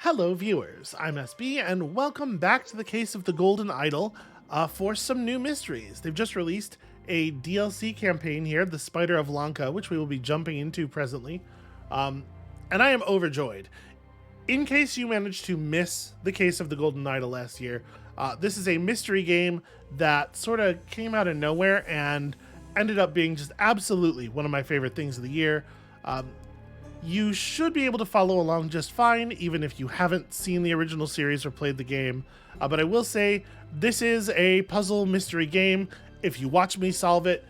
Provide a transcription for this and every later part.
Hello viewers, I'm SB and welcome back to the Case of the Golden Idol for some new mysteries. They've just released a DLC campaign here, the Spider of Lanka, which we will be jumping into presently. And I am overjoyed. In case you managed to miss the Case of the Golden Idol last year, this is a mystery game that sort of came out of nowhere and ended up being just absolutely one of my favorite things of the year. You should be able to follow along just fine, even if you haven't seen the original series or played the game. But I will say, this is a puzzle mystery game. If you watch me solve it,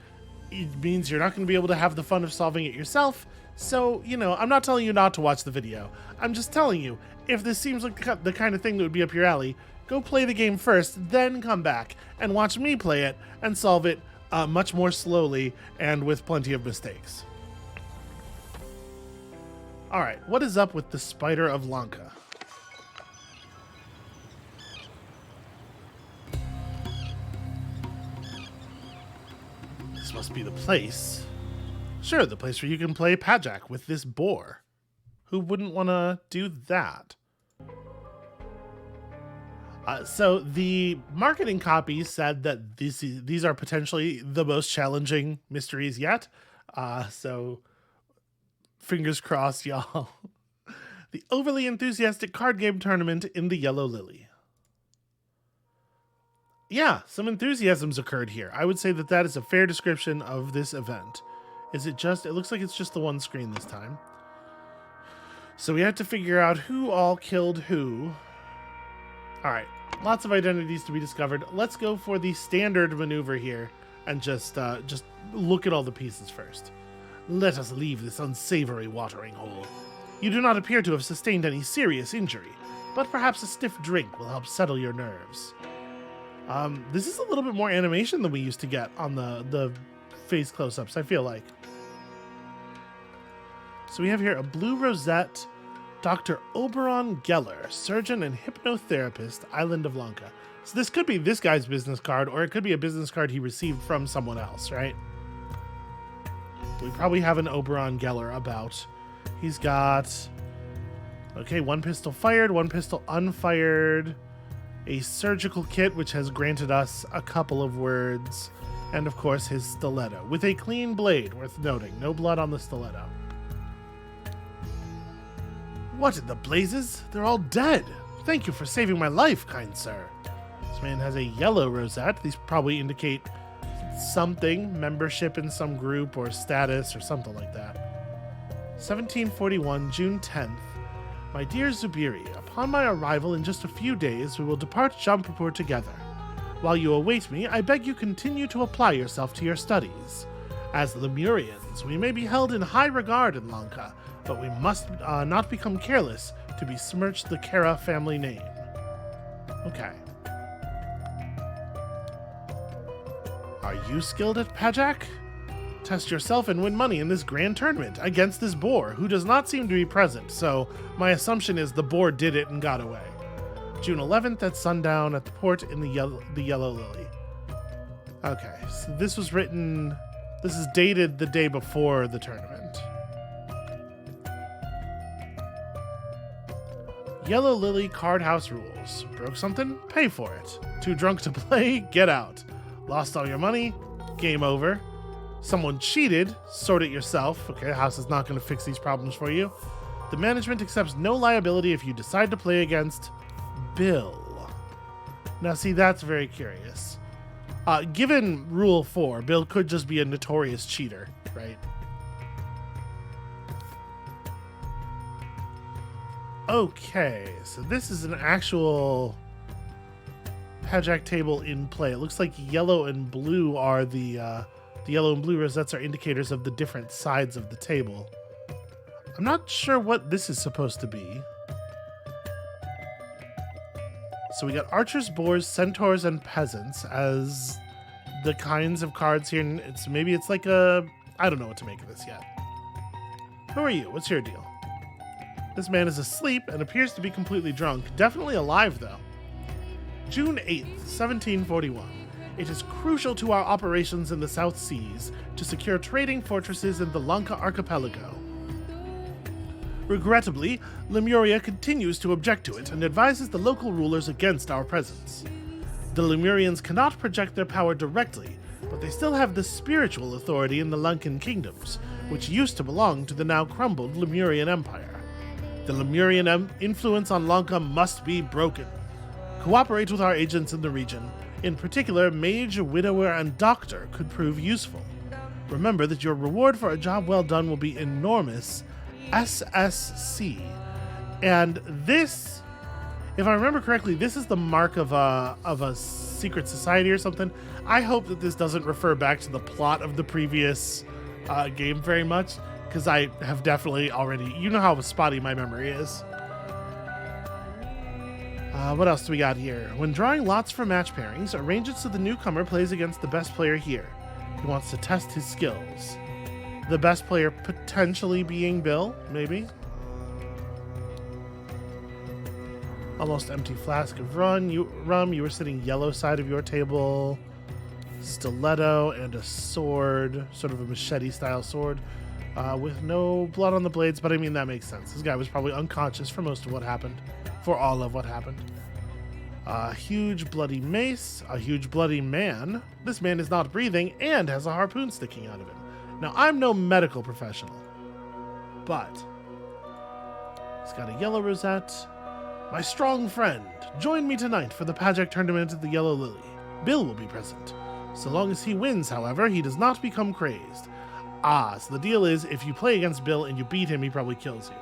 it means you're not going to be able to have the fun of solving it yourself. So, I'm not telling you not to watch the video. I'm just telling you, if this seems like the kind of thing that would be up your alley, go play the game first, then come back and watch me play it and solve it much more slowly and with plenty of mistakes. Alright, what is up with the Spider of Lanka? This must be the place. Sure, the place where you can play Pajak with this boar. Who wouldn't want to do that? So the marketing copy said that these are potentially the most challenging mysteries yet. So fingers crossed, y'all. The overly enthusiastic card game tournament in the Yellow Lily. Yeah, some enthusiasms occurred here. I would say that is a fair description of this event. It looks like it's just the one screen this time. So we have to figure out who all killed who. All right, lots of identities to be discovered. Let's go for the standard maneuver here and just look at all the pieces first. Let us leave this unsavory watering hole. You do not appear to have sustained any serious injury, but perhaps a stiff drink will help settle your nerves. This is a little bit more animation than we used to get on the face close-ups, I feel like. So we have here a blue rosette, Dr. Oberon Geller, surgeon and hypnotherapist, Island of Lanka. So this could be this guy's business card, or it could be a business card he received from someone else, right? We probably have an Oberon Geller about. He's got, okay, one pistol fired, one pistol unfired, a surgical kit, which has granted us a couple of words, and of course his stiletto, with a clean blade, worth noting. No blood on the stiletto. What in the blazes? They're all dead. Thank you for saving my life, kind sir. This man has a yellow rosette. These probably indicate something, membership in some group or status or something like that. 1741, June 10th. My dear Zubiri, upon my arrival in just a few days, we will depart Jampur together. While you await me, I beg you continue to apply yourself to your studies. As Lemurians, we may be held in high regard in Lanka, but we must not become careless to besmirch the Kara family name. Okay. Are you skilled at Pajak? Test yourself and win money in this grand tournament against this boar, who does not seem to be present, so my assumption is the boar did it and got away. June 11th at sundown at the port in the Yellow Lily. Okay, so this is dated the day before the tournament. Yellow Lily card house rules. Broke something? Pay for it. Too drunk to play? Get out. Lost all your money? Game over. Someone cheated? Sort it yourself. Okay, the house is not going to fix these problems for you. The management accepts no liability if you decide to play against Bill. Now see, that's very curious. Given Rule 4, Bill could just be a notorious cheater, right? Okay, so this is an actual Pajak table in play. It looks like yellow and blue are the yellow and blue rosettes are indicators of the different sides of the table. I'm not sure what this is supposed to be. So we got archers, boars, centaurs, and peasants as the kinds of cards here. Maybe it's like I don't know what to make of this yet. Who are you? What's your deal? This man is asleep and appears to be completely drunk. Definitely alive, though. June 8th, 1741. It is crucial to our operations in the South Seas to secure trading fortresses in the Lanka archipelago. Regrettably, Lemuria continues to object to it and advises the local rulers against our presence. The Lemurians cannot project their power directly, but they still have the spiritual authority in the Lankan kingdoms, which used to belong to the now crumbled Lemurian Empire. The Lemurian influence on Lanka must be broken. Cooperate with our agents in the region. In particular, Mage, Widower, and Doctor could prove useful. Remember that your reward for a job well done will be enormous SSC. And this, if I remember correctly, this is the mark of a secret society or something. I hope that this doesn't refer back to the plot of the previous game very much, because I have definitely already, you know how spotty my memory is. What else do we got here? When drawing lots for match pairings, arrange it so the newcomer plays against the best player here. He wants to test his skills. The best player potentially being Bill, maybe? Almost empty flask of rum. You were sitting yellow side of your table. Stiletto and a sword, sort of a machete-style sword, with no blood on the blades, but I mean, that makes sense. This guy was probably unconscious for most of what happened. For all of what happened. A huge bloody mace, a huge bloody man. This man is not breathing and has a harpoon sticking out of him. Now, I'm no medical professional, but he's got a yellow rosette. My strong friend, join me tonight for the Pajak tournament at the Yellow Lily. Bill will be present. So long as he wins, however, he does not become crazed. So the deal is, if you play against Bill and you beat him, he probably kills you.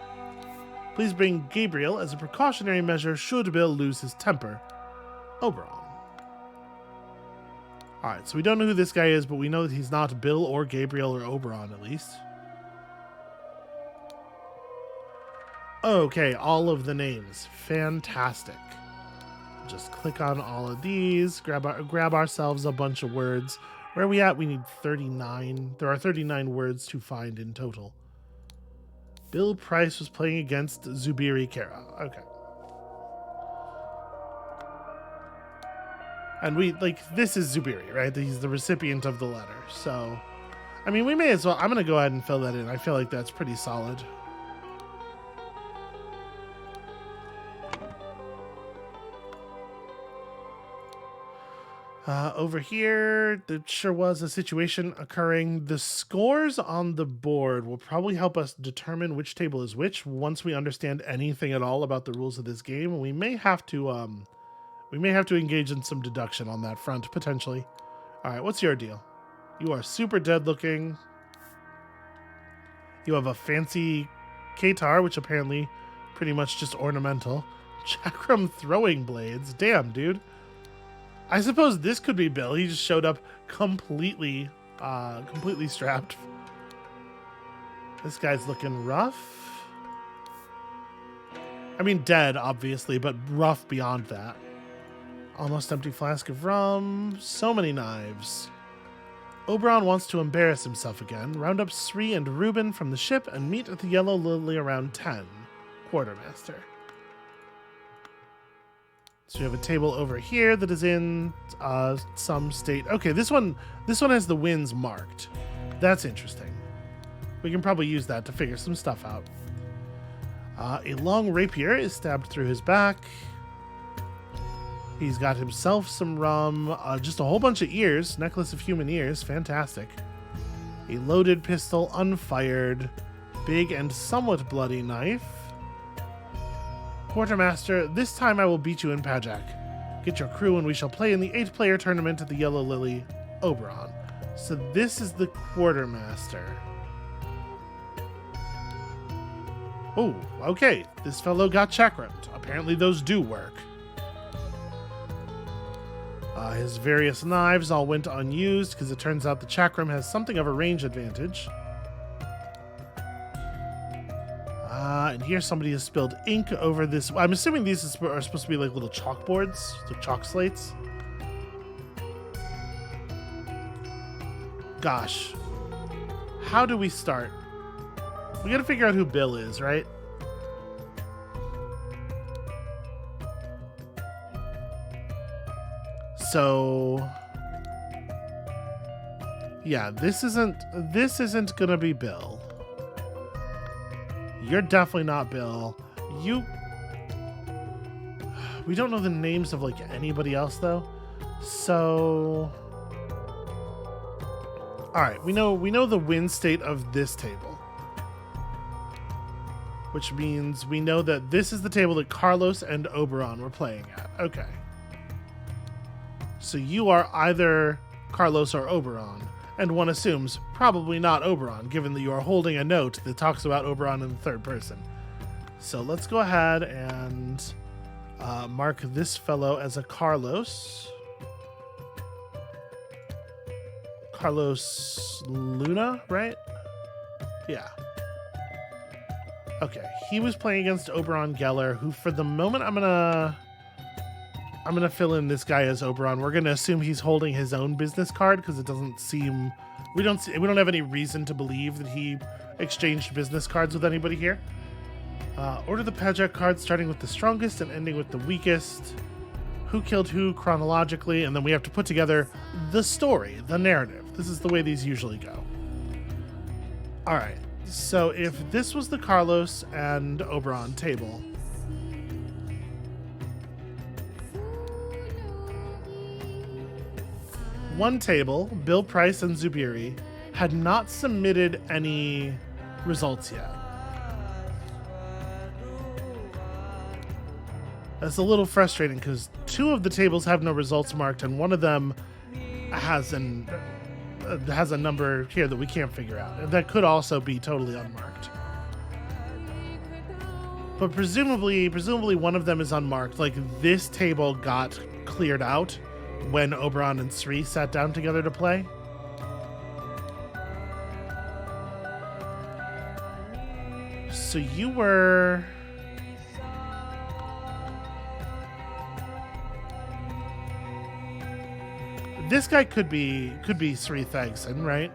Please bring Gabriel as a precautionary measure should Bill lose his temper. Oberon. Alright, so we don't know who this guy is, but we know that he's not Bill or Gabriel or Oberon, at least. Okay, all of the names. Fantastic. Just click on all of these, grab ourselves a bunch of words. Where are we at? We need 39. There are 39 words to find in total. Bill Price was playing against Zubiri Kara. Okay. And this is Zubiri, right? He's the recipient of the letter. So, I mean, we may as well, I'm going to go ahead and fill that in. I feel like that's pretty solid. Over here, there sure was a situation occurring. The scores on the board will probably help us determine which table is which once we understand anything at all about the rules of this game. We may have to engage in some deduction on that front, potentially. All right, what's your deal? You are super dead looking. You have a fancy Katar, which apparently pretty much just ornamental. Chakram throwing blades. Damn, dude. I suppose this could be Bill. He just showed up completely strapped. This guy's looking rough. I mean, dead, obviously, but rough beyond that. Almost empty flask of rum. So many knives. Oberon wants to embarrass himself again. Round up Sri and Reuben from the ship and meet at the Yellow Lily around 10. Quartermaster. So you have a table over here that is in some state. Okay, this one has the winds marked. That's interesting. We can probably use that to figure some stuff out. A long rapier is stabbed through his back. He's got himself some rum, just a whole bunch of ears, necklace of human ears, fantastic. A loaded pistol, unfired, big and somewhat bloody knife. Quartermaster, this time I will beat you in Pajak. Get your crew and we shall play in the 8-player tournament at the Yellow Lily, Oberon. So this is the Quartermaster. Oh, okay. This fellow got chakrammed. Apparently those do work. His various knives all went unused because it turns out the chakram has something of a range advantage. And here somebody has spilled ink over this. I'm assuming these are supposed to be like little chalkboards, so chalk slates. Gosh. How do we start? We gotta figure out who Bill is, right? So yeah, this isn't gonna be Bill. You're definitely not Bill. We don't know the names of like anybody else though. So all right, we know the win state of this table, which means we know that this is the table that Carlos and Oberon were playing at. Okay. So you are either Carlos or Oberon, and one assumes probably not Oberon, given that you are holding a note that talks about Oberon in the third person. So let's go ahead and mark this fellow as a Carlos. Carlos Luna, right? Yeah. Okay, he was playing against Oberon Geller, who for the moment I'm gonna fill in this guy as Oberon. We're gonna assume he's holding his own business card because it doesn't seem we don't have any reason to believe that he exchanged business cards with anybody here. Order the Pajak cards starting with the strongest and ending with the weakest. Who killed who chronologically, and then we have to put together the story, the narrative. This is the way these usually go. All right, so if this was the Carlos and Oberon table, one table, Bill Price and Zubiri, had not submitted any results yet. That's a little frustrating because two of the tables have no results marked, and one of them has a number here that we can't figure out. And that could also be totally unmarked. But presumably one of them is unmarked. Like, this table got cleared out when Oberon and Sri sat down together to play. So you were... This guy could be Sri Thagson, right?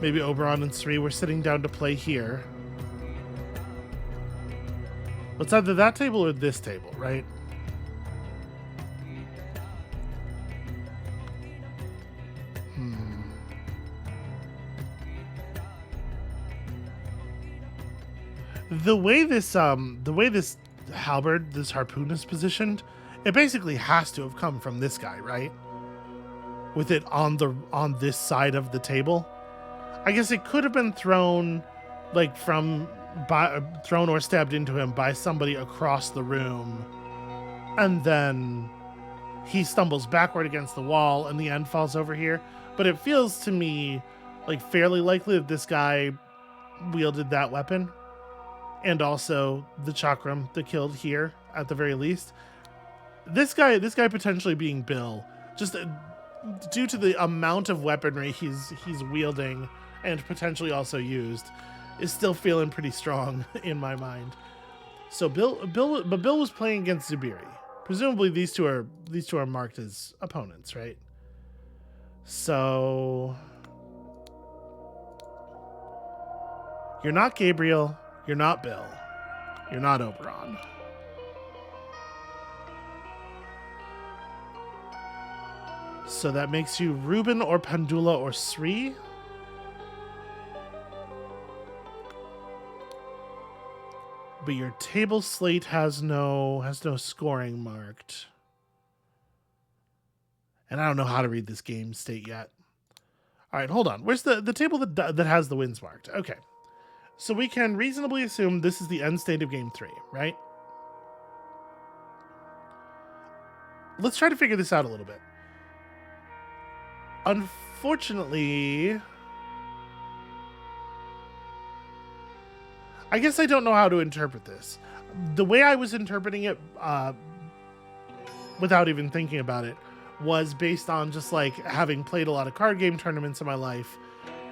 Maybe Oberon and Sri were sitting down to play here. It's either that table or this table, right? The way this halberd, this harpoon is positioned, it basically has to have come from this guy, right? With it on this side of the table. I guess it could have been thrown like thrown or stabbed into him by somebody across the room. And then he stumbles backward against the wall and the end falls over here. But it feels to me like fairly likely that this guy wielded that weapon. And also the chakram that killed here at the very least. This guy potentially being Bill, just due to the amount of weaponry he's wielding and potentially also used, is still feeling pretty strong in my mind. So Bill was playing against Zubiri. Presumably these two are marked as opponents, right? So you're not Gabriel, you're not Bill, you're not Oberon. So that makes you Ruben or Pandula or Sri. But your table slate has no scoring marked. And I don't know how to read this game state yet. All right, hold on. Where's the table that has the wins marked? Okay. So we can reasonably assume this is the end state of game 3, right? Let's try to figure this out a little bit. Unfortunately, I guess I don't know how to interpret this. The way I was interpreting it, without even thinking about it, was based on just like having played a lot of card game tournaments in my life.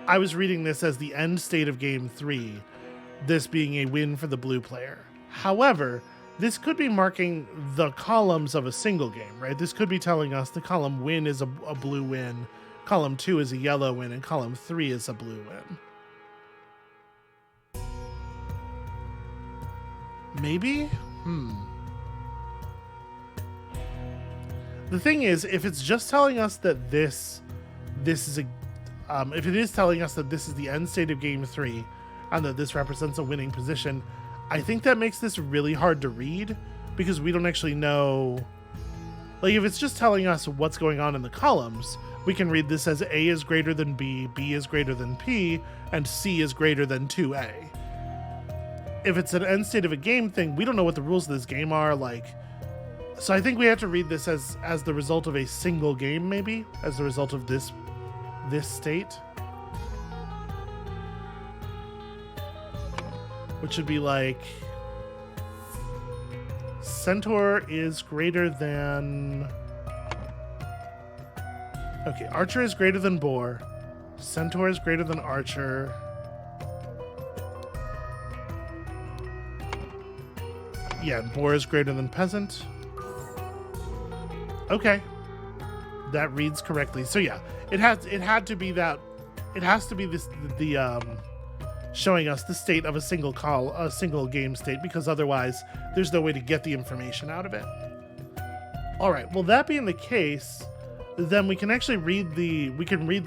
I was reading this as the end state of game 3, this being a win for the blue player. However, this could be marking the columns of a single game, right? This could be telling us the column win is a blue win, column 2 is a yellow win, and column 3 is a blue win. Maybe? The thing is, if it's just telling us that this is a... if it is telling us that this is the end state of game 3, and that this represents a winning position. I think that makes this really hard to read because we don't actually know. Like, if it's just telling us what's going on in the columns, we can read this as A is greater than B, B is greater than P, and C is greater than 2A. If it's an end state of a game thing, we don't know what the rules of this game are. Like, so I think we have to read this as the result of a single game, maybe, as the result of this state. Which would be like, Centaur is greater than... Okay, Archer is greater than Boar. Centaur is greater than Archer. Yeah, Boar is greater than Peasant. Okay. That reads correctly. So yeah, it had to be that. It has to be this showing us the state of a single game state, because otherwise there's no way to get the information out of it. All right. Well, that being the case, then we can actually read the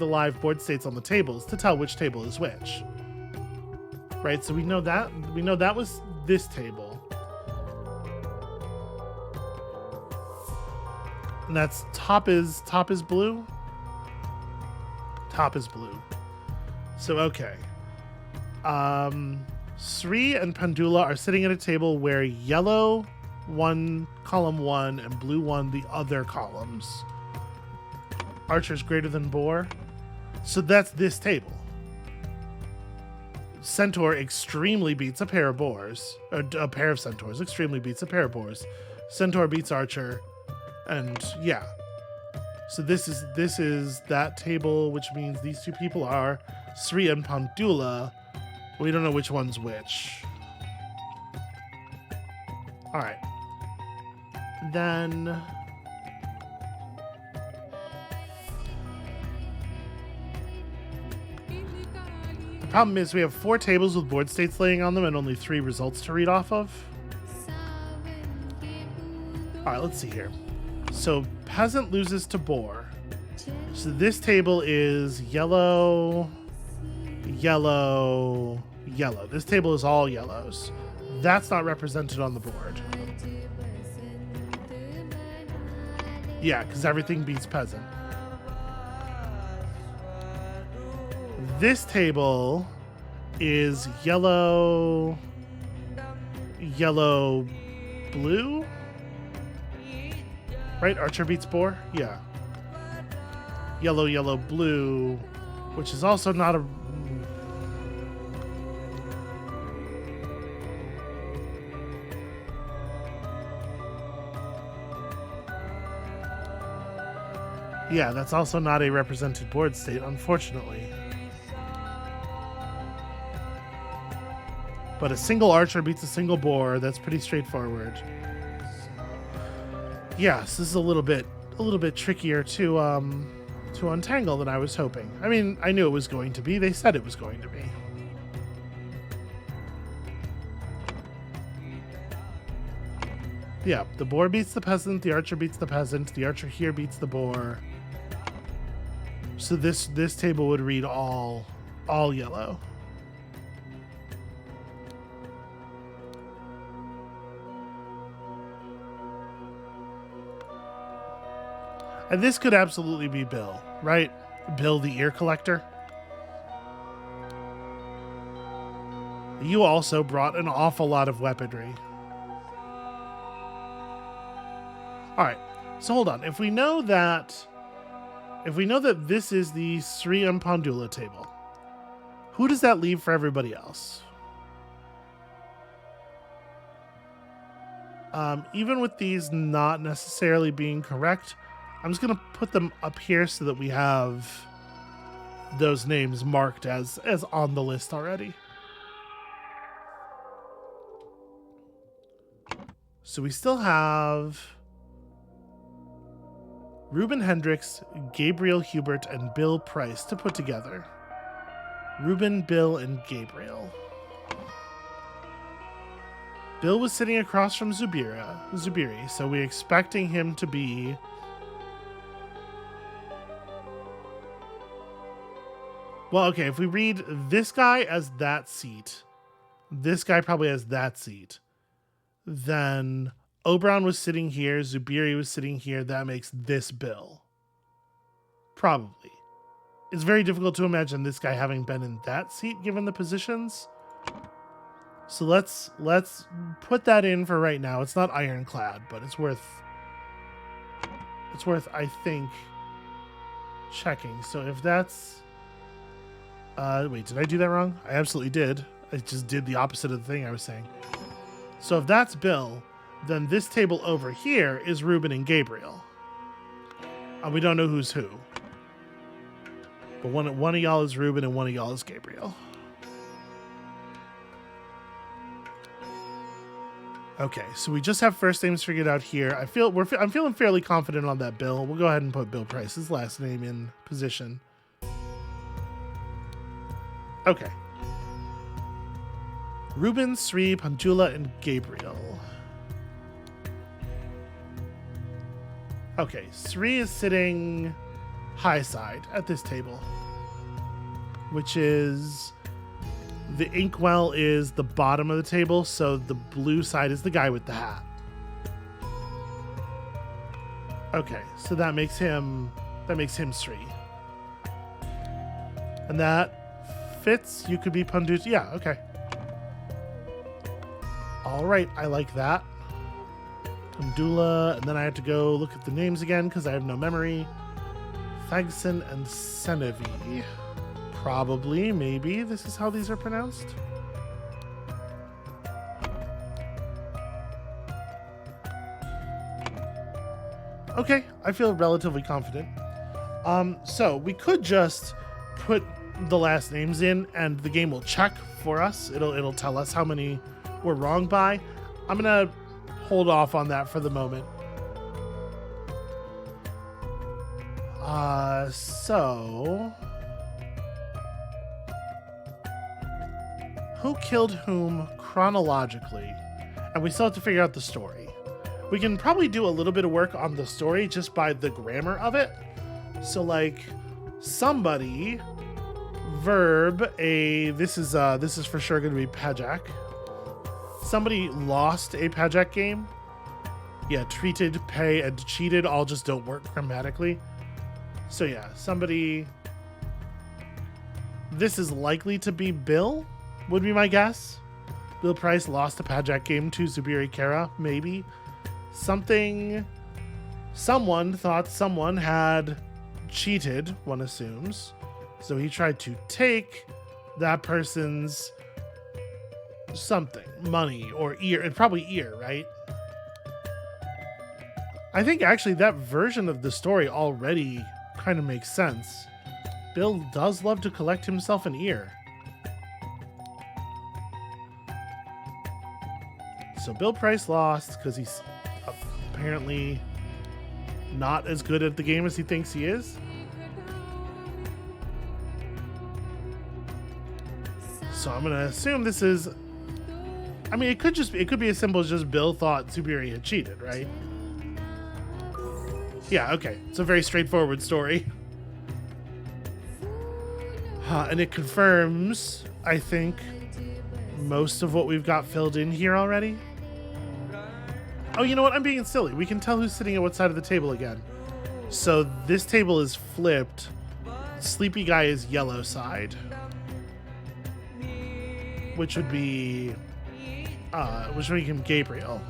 live board states on the tables to tell which table is which. Right? So we know that was this table. And that's top is blue. Top is blue. So okay. Sri and Pandula are sitting at a table where yellow won column 1 and blue won the other columns. Archer's greater than Boar. So that's this table. Centaur extremely beats a pair of boars. Or a pair of centaurs extremely beats a pair of boars. Centaur beats Archer. And yeah. So this is that table, which means these two people are Sri and Pandula. We don't know which one's which. All right. Then the problem is we have 4 tables with board states laying on them and only 3 results to read off of. All right, let's see here. So Peasant loses to Boar. So this table is yellow, yellow, yellow. This table is all yellows. That's not represented on the board. Yeah, because everything beats Peasant. This table is yellow, yellow, blue. Right? Archer beats Boar? Yeah. Yellow, yellow, blue, which is also not a... Yeah, that's also not a represented board state, unfortunately. But a single Archer beats a single Boar. That's pretty straightforward. Yes, this is a little bit trickier to untangle than I was hoping. I mean, I knew it was going to be. They said it was going to be. Yeah, the Boar beats the Peasant, the Archer beats the Peasant, the Archer here beats the Boar. So this table would read all yellow. And this could absolutely be Bill, right? Bill the ear collector. You also brought an awful lot of weaponry. All right, so hold on. If we know that this is the Sri and Pandula table, who does that leave for everybody else? Even with these not necessarily being correct, I'm just going to put them up here so that we have those names marked as on the list already. So we still have Ruben Hendricks, Gabriel Hubert, and Bill Price to put together. Ruben, Bill, and Gabriel. Bill was sitting across from Zubiri, so we're expecting him to be Well, okay, if we read this guy as that seat, this guy probably has that seat, then Oberon was sitting here, Zubiri was sitting here, that makes this Bill. Probably. It's very difficult to imagine this guy having been in that seat given the positions. So let's put that in for right now. It's not ironclad, but it's worth I think checking. So if that's wait, did I do that wrong? I absolutely did. I just did the opposite of the thing I was saying. So if that's Bill, then this table over here is Ruben and Gabriel. We don't know who's who. But one of y'all is Ruben and one of y'all is Gabriel. Okay, so we just have first names figured out here. I'm feeling fairly confident on that Bill. We'll go ahead and put Bill Price's last name in position. Okay. Ruben, Sri, Panjula, and Gabriel. Okay, Sri is sitting high side at this table, which is the inkwell is the bottom of the table, so the blue side is the guy with the hat. Okay, so that makes him Sri. And that fits. You could be Pandut. Yeah, okay. All right, I like that. Pandula, and then I have to go look at the names again because I have no memory. Thagson and Senevi. Probably, maybe this is how these are pronounced. Okay, I feel relatively confident. So we could just put the last names in and the game will check for us. It'll tell us how many we're wrong by. I'm gonna hold off on that for the moment. So who killed whom chronologically? And we still have to figure out the story. We can probably do a little bit of work on the story just by the grammar of it. So like somebody, verb, this is for sure going to be Pajak. Somebody lost a Pajak game. Yeah, treated, pay, and cheated all just don't work grammatically. So yeah, somebody. This is likely to be Bill, would be my guess. Bill Price lost a Pajak game to Zubiri Kara, maybe. Someone thought someone had cheated, one assumes. So he tried to take that person's something, money or ear, and probably ear, right? I think actually that version of the story already kind of makes sense. Bill does love to collect himself an ear. So Bill Price lost because he's apparently not as good at the game as he thinks he is. So I'm gonna assume this is. I mean, it could be as simple as just Bill thought Zubiri had cheated, right? Yeah, okay. It's a very straightforward story. And it confirms, I think, most of what we've got filled in here already. Oh, you know what? I'm being silly. We can tell who's sitting at what side of the table again. So this table is flipped. Sleepy guy is yellow side. Which would be him Gabriel.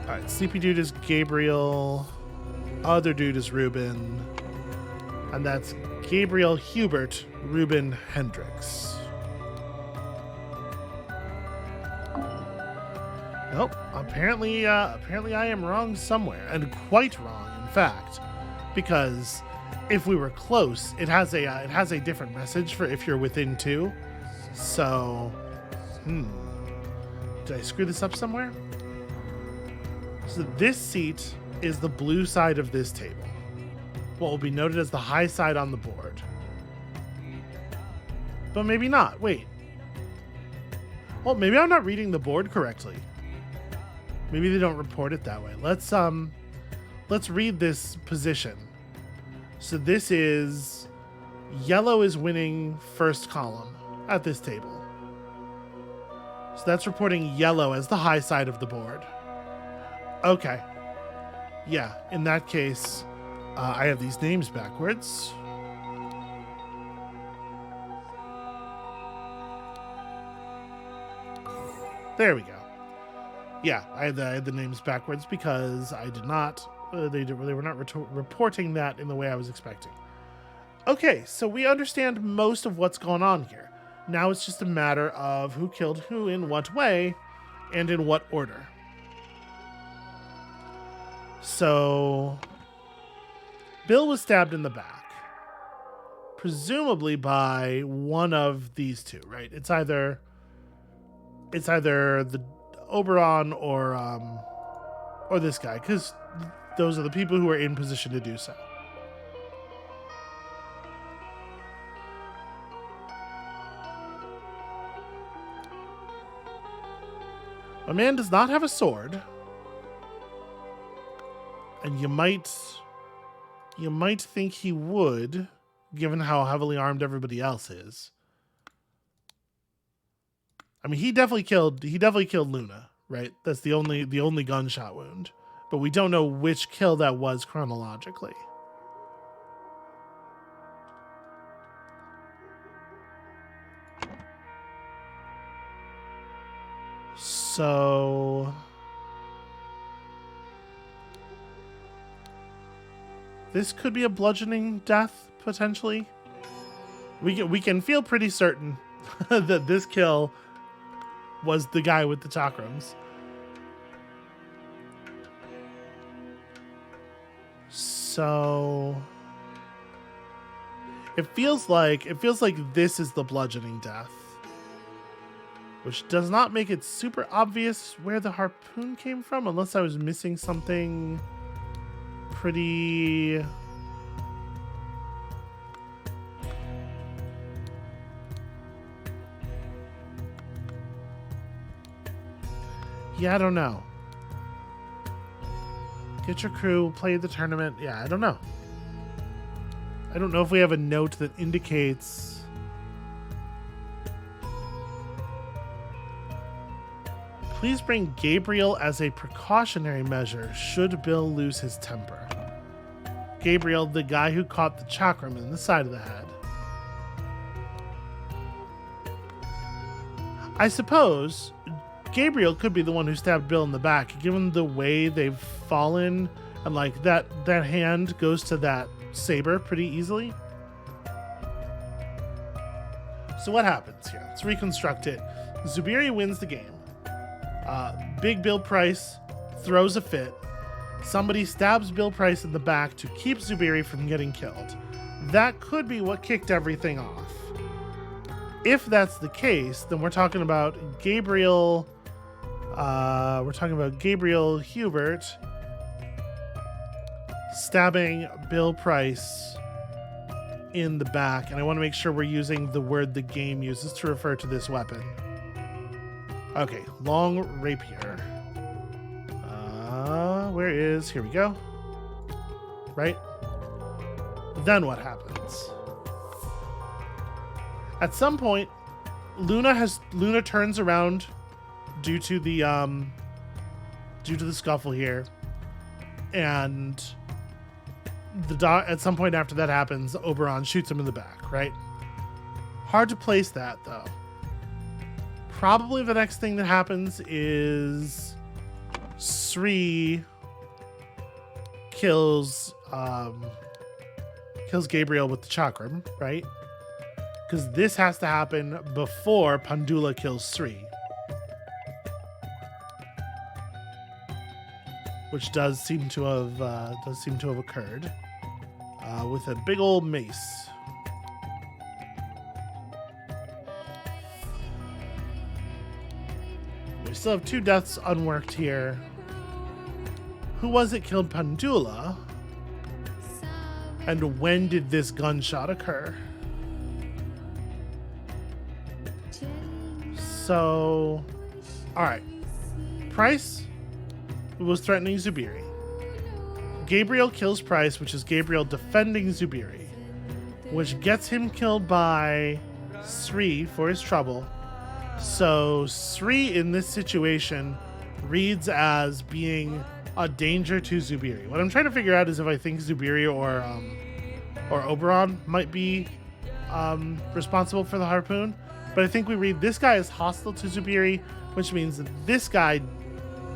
Alright, sleepy dude is Gabriel. Other dude is Ruben. And that's Gabriel Hubert, Ruben Hendricks. Nope. Apparently I am wrong somewhere, and quite wrong, in fact, because if we were close, it has a different message for if you're within 2. So, did I screw this up somewhere? So this seat is the blue side of this table. What will be noted as the high side on the board. But maybe not. Wait. Well, maybe I'm not reading the board correctly. Maybe they don't report it that way. Let's read this position. So this is Yellow is winning first column at this table. So that's reporting yellow as the high side of the board. Okay. Yeah, in that case, I have these names backwards. There we go. Yeah, I had the names backwards because I did not. They were not reporting that in the way I was expecting. Okay, so we understand most of what's going on here. Now it's just a matter of who killed who in what way and in what order. So Bill was stabbed in the back, presumably by one of these two, right? It's either the Oberon or this guy, because those are the people who are in position to do so. A man does not have a sword, and you might think he would, given how heavily armed everybody else is. I mean, he definitely killed Luna, right? That's the only gunshot wound, but we don't know which kill that was chronologically. So this could be a bludgeoning death, potentially. We can feel pretty certain that this kill was the guy with the chakrams. So it feels like this is the bludgeoning death, which does not make it super obvious where the harpoon came from, unless I was missing something pretty... Yeah, I don't know. Get your crew, play the tournament. Yeah, I don't know. I don't know if we have a note that indicates... Please bring Gabriel as a precautionary measure should Bill lose his temper. Gabriel, the guy who caught the chakram in the side of the head. I suppose Gabriel could be the one who stabbed Bill in the back, given the way they've fallen, and like that hand goes to that saber pretty easily. So what happens here? Let's reconstruct it. Zubiri wins the game. Big Bill Price throws a fit. Somebody stabs Bill Price in the back to keep Zubiri from getting killed. That could be what kicked everything off. If that's the case, then we're talking about Gabriel. We're talking about Gabriel Hubert stabbing Bill Price in the back, and I want to make sure we're using the word the game uses to refer to this weapon. Okay, long rapier. Here we go. Right? Then what happens? At some point, Luna turns around due to the scuffle here, and at some point after that happens, Oberon shoots him in the back, right? Hard to place that, though. Probably the next thing that happens is Sri kills Gabriel with the chakram, right? Because this has to happen before Pandula kills Sri, which does seem to have occurred with a big old mace. We still have 2 deaths unworked here. Who was it killed Pandula? And when did this gunshot occur? So, alright. Price was threatening Zubiri. Gabriel kills Price, which is Gabriel defending Zubiri. which gets him killed by Sri for his trouble. So Sri in this situation reads as being a danger to Zubiri. What I'm trying to figure out is if I think Zubiri or Oberon might be responsible for the harpoon. But I think we read this guy is hostile to Zubiri, which means that this guy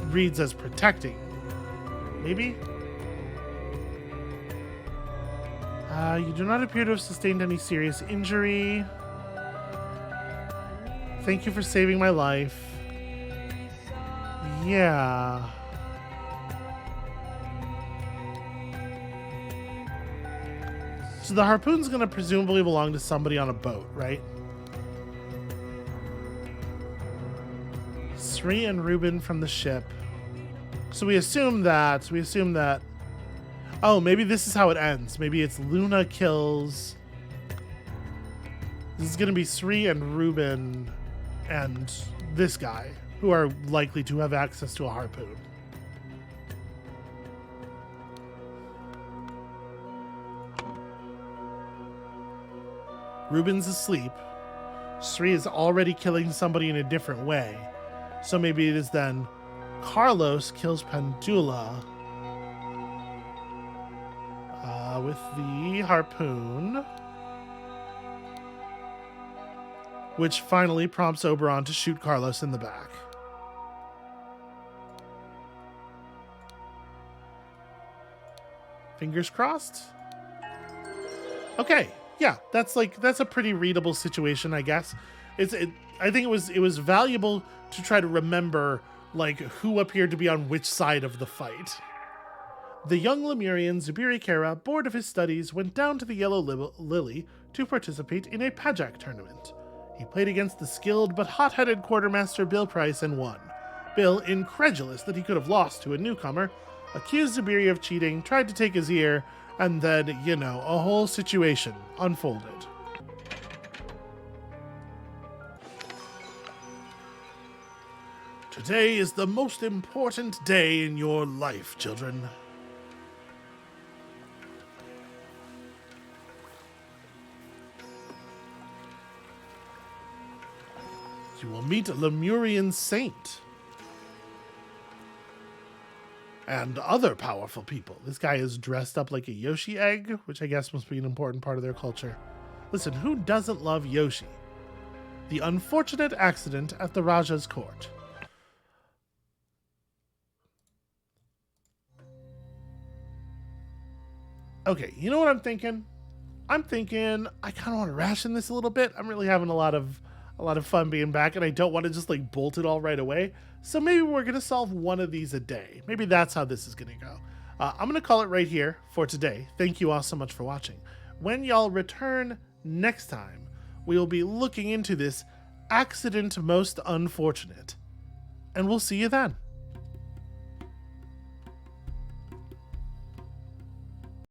reads as protecting. Maybe? You do not appear to have sustained any serious injury. Thank you for saving my life. Yeah. So the harpoon's going to presumably belong to somebody on a boat, right? Sri and Reuben from the ship. So we assume that. Oh, maybe this is how it ends. Maybe it's Luna kills. This is going to be Sri and Reuben and this guy, who are likely to have access to a harpoon. Reuben's asleep. Sri is already killing somebody in a different way. So maybe it is then Carlos kills Pandula with the harpoon, which finally prompts Oberon to shoot Carlos in the back. Fingers crossed. Okay, yeah, that's a pretty readable situation, I guess. I think it was valuable to try to remember like who appeared to be on which side of the fight. The young Lemurian Zubiri Kara, bored of his studies, went down to the Yellow Lily to participate in a Pajak tournament. He played against the skilled but hot-headed quartermaster Bill Price and won. Bill, incredulous that he could have lost to a newcomer, accused Zubiri of cheating, tried to take his ear, and then, a whole situation unfolded. Today is the most important day in your life, children. You will meet a Lemurian saint. And other powerful people. This guy is dressed up like a Yoshi egg, which I guess must be an important part of their culture. Listen, who doesn't love Yoshi? The unfortunate accident at the Raja's court. Okay, you know what I'm thinking? I'm thinking I kind of want to ration this a little bit. I'm really having a lot of fun being back, and I don't want to just like bolt it all right away. So maybe we're going to solve one of these a day. Maybe that's how this is going to go. I'm going to call it right here for today. Thank you all so much for watching. When y'all return next time, we will be looking into this accident most unfortunate. And we'll see you then.